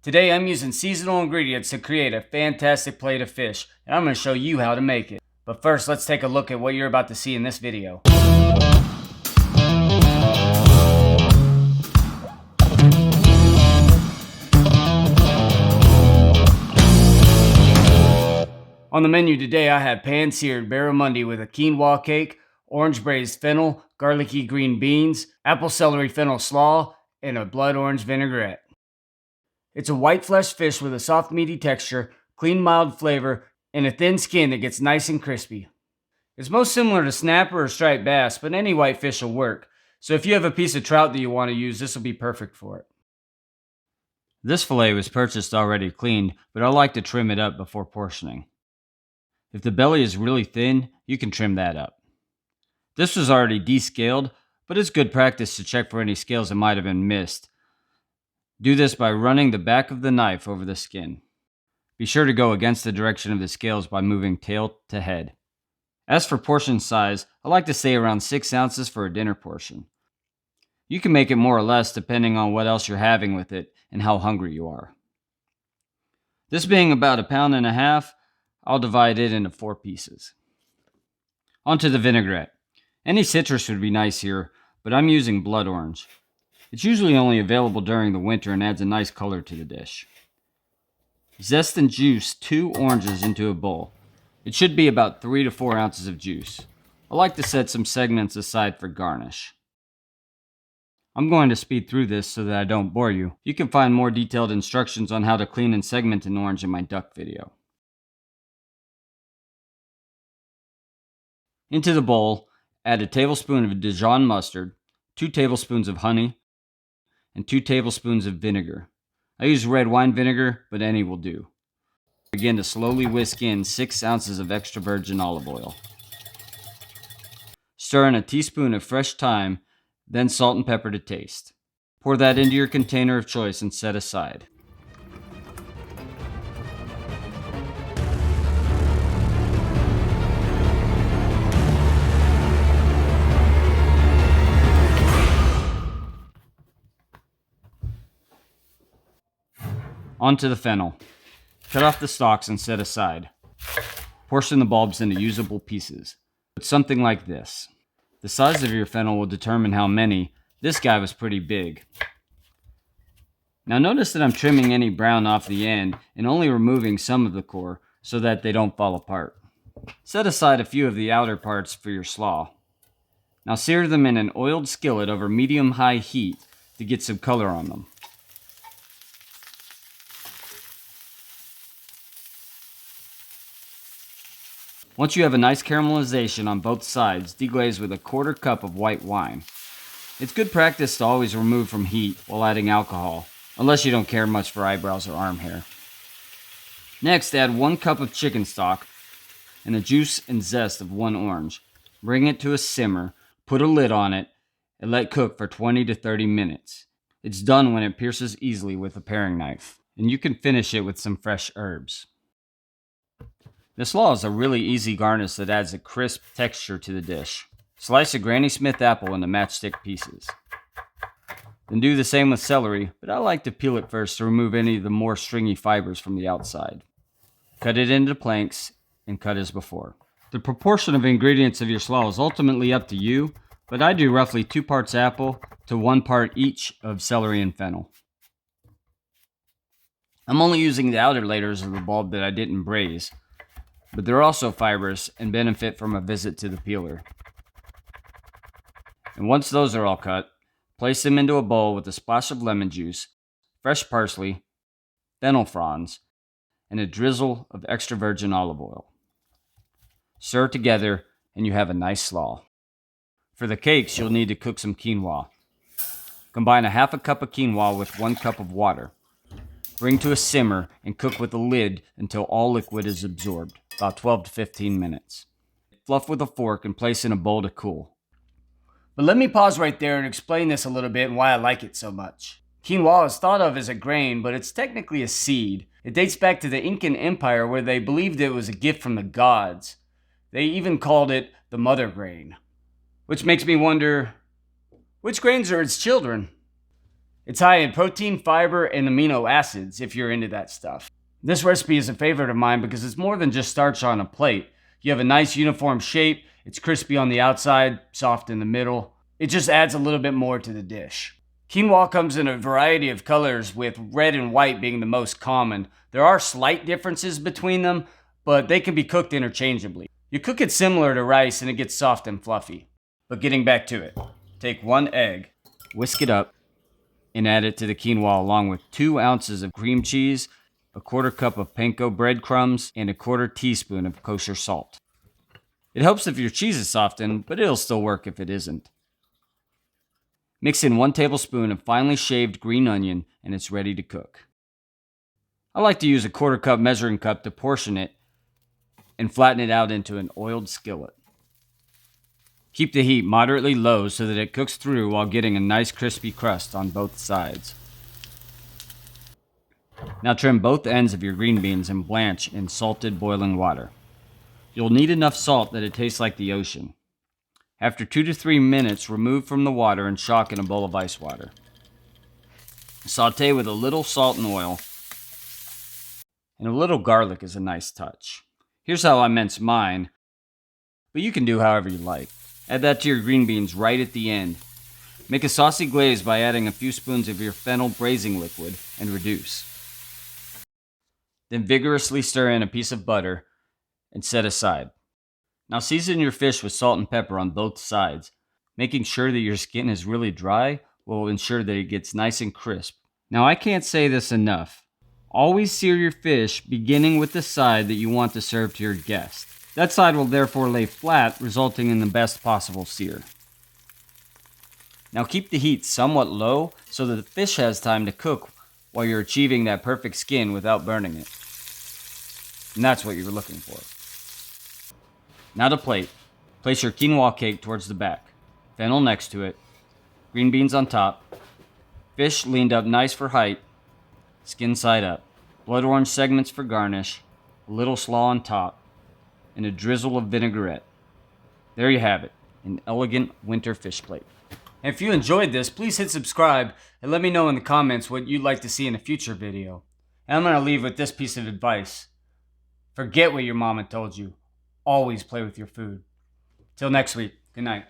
Today I'm using seasonal ingredients to create a fantastic plate of fish, and I'm going to show you how to make it. But first, let's take a look at what you're about to see in this video. On the menu today, I have pan-seared barramundi with a quinoa cake, orange braised fennel, garlicky green beans, apple celery fennel slaw, and a blood orange vinaigrette. It's a white flesh fish with a soft meaty texture, clean mild flavor, and a thin skin that gets nice and crispy. It's most similar to snapper or striped bass, but any white fish will work. So if you have a piece of trout that you want to use, this will be perfect for it. This fillet was purchased already cleaned, but I like to trim it up before portioning. If the belly is really thin, you can trim that up. This was already descaled, but it's good practice to check for any scales that might have been missed. Do this by running the back of the knife over the skin. Be sure to go against the direction of the scales by moving tail to head. As for portion size, I like to say around 6 ounces for a dinner portion. You can make it more or less depending on what else you're having with it and how hungry you are. This being about 1.5 pounds, I'll divide it into 4 pieces. Onto the vinaigrette. Any citrus would be nice here, but I'm using blood orange. It's usually only available during the winter and adds a nice color to the dish. Zest and juice 2 oranges into a bowl. It should be about 3 to 4 ounces of juice. I like to set some segments aside for garnish. I'm going to speed through this so that I don't bore you. You can find more detailed instructions on how to clean and segment an orange in my duck video. Into the bowl, add a tablespoon of Dijon mustard, 2 tablespoons of honey, and 2 tablespoons of vinegar. I use red wine vinegar, but any will do. Begin to slowly whisk in 6 ounces of extra virgin olive oil. Stir in a teaspoon of fresh thyme, then salt and pepper to taste. Pour that into your container of choice and set aside. Onto the fennel. Cut off the stalks and set aside. Portion the bulbs into usable pieces. Put something like this. The size of your fennel will determine how many. This guy was pretty big. Now notice that I'm trimming any brown off the end and only removing some of the core so that they don't fall apart. Set aside a few of the outer parts for your slaw. Now sear them in an oiled skillet over medium-high heat to get some color on them. Once you have a nice caramelization on both sides, deglaze with a 1/4 cup of white wine. It's good practice to always remove from heat while adding alcohol, unless you don't care much for eyebrows or arm hair. Next, add 1 cup of chicken stock and the juice and zest of 1 orange. Bring it to a simmer, put a lid on it, and let cook for 20 to 30 minutes. It's done when it pierces easily with a paring knife, and you can finish it with some fresh herbs. The slaw is a really easy garnish that adds a crisp texture to the dish. Slice a Granny Smith apple into matchstick pieces. Then do the same with celery, but I like to peel it first to remove any of the more stringy fibers from the outside. Cut it into planks and cut as before. The proportion of ingredients of your slaw is ultimately up to you, but I do roughly 2 parts apple to 1 part each of celery and fennel. I'm only using the outer layers of the bulb that I didn't braise, but they're also fibrous and benefit from a visit to the peeler. And once those are all cut, place them into a bowl with a splash of lemon juice, fresh parsley, fennel fronds, and a drizzle of extra virgin olive oil. Stir together and you have a nice slaw. For the cakes, you'll need to cook some quinoa. Combine 1/2 cup of quinoa with 1 cup of water. Bring to a simmer and cook with a lid until all liquid is absorbed, about 12 to 15 minutes. Fluff with a fork and place in a bowl to cool. But let me pause right there and explain this a little bit and why I like it so much. Quinoa is thought of as a grain, but it's technically a seed. It dates back to the Incan Empire where they believed it was a gift from the gods. They even called it the mother grain. Which makes me wonder, which grains are its children? It's high in protein, fiber, and amino acids if you're into that stuff. This recipe is a favorite of mine because it's more than just starch on a plate. You have a nice uniform shape, it's crispy on the outside, soft in the middle. It just adds a little bit more to the dish. Quinoa comes in a variety of colors, with red and white being the most common. There are slight differences between them, but they can be cooked interchangeably. You cook it similar to rice and it gets soft and fluffy. But getting back to it, take 1 egg, whisk it up, and add it to the quinoa along with 2 ounces of cream cheese, a 1/4 cup of panko breadcrumbs, and a 1/4 teaspoon of kosher salt. It helps if your cheese is softened, but it'll still work if it isn't. Mix in 1 tablespoon of finely shaved green onion and it's ready to cook. I like to use a 1/4 cup measuring cup to portion it and flatten it out into an oiled skillet. Keep the heat moderately low so that it cooks through while getting a nice crispy crust on both sides. Now trim both ends of your green beans and blanch in salted boiling water. You'll need enough salt that it tastes like the ocean. After 2 to 3 minutes, remove from the water and shock in a bowl of ice water. Saute with a little salt and oil, and a little garlic is a nice touch. Here's how I mince mine, but you can do however you like. Add that to your green beans right at the end. Make a saucy glaze by adding a few spoons of your fennel braising liquid and reduce. Then vigorously stir in a piece of butter and set aside. Now season your fish with salt and pepper on both sides. Making sure that your skin is really dry will ensure that it gets nice and crisp. Now I can't say this enough. Always sear your fish beginning with the side that you want to serve to your guest. That side will therefore lay flat, resulting in the best possible sear. Now keep the heat somewhat low so that the fish has time to cook while you're achieving that perfect skin without burning it. And that's what you're looking for. Now to plate. Place your quinoa cake towards the back, fennel next to it, green beans on top, fish leaned up nice for height, skin side up, blood orange segments for garnish, a little slaw on top, and a drizzle of vinaigrette. There you have it, an elegant winter fish plate. And if you enjoyed this, please hit subscribe and let me know in the comments what you'd like to see in a future video. And I'm going to leave with this piece of advice. Forget what your mama told you. Always play with your food. Till next week, good night.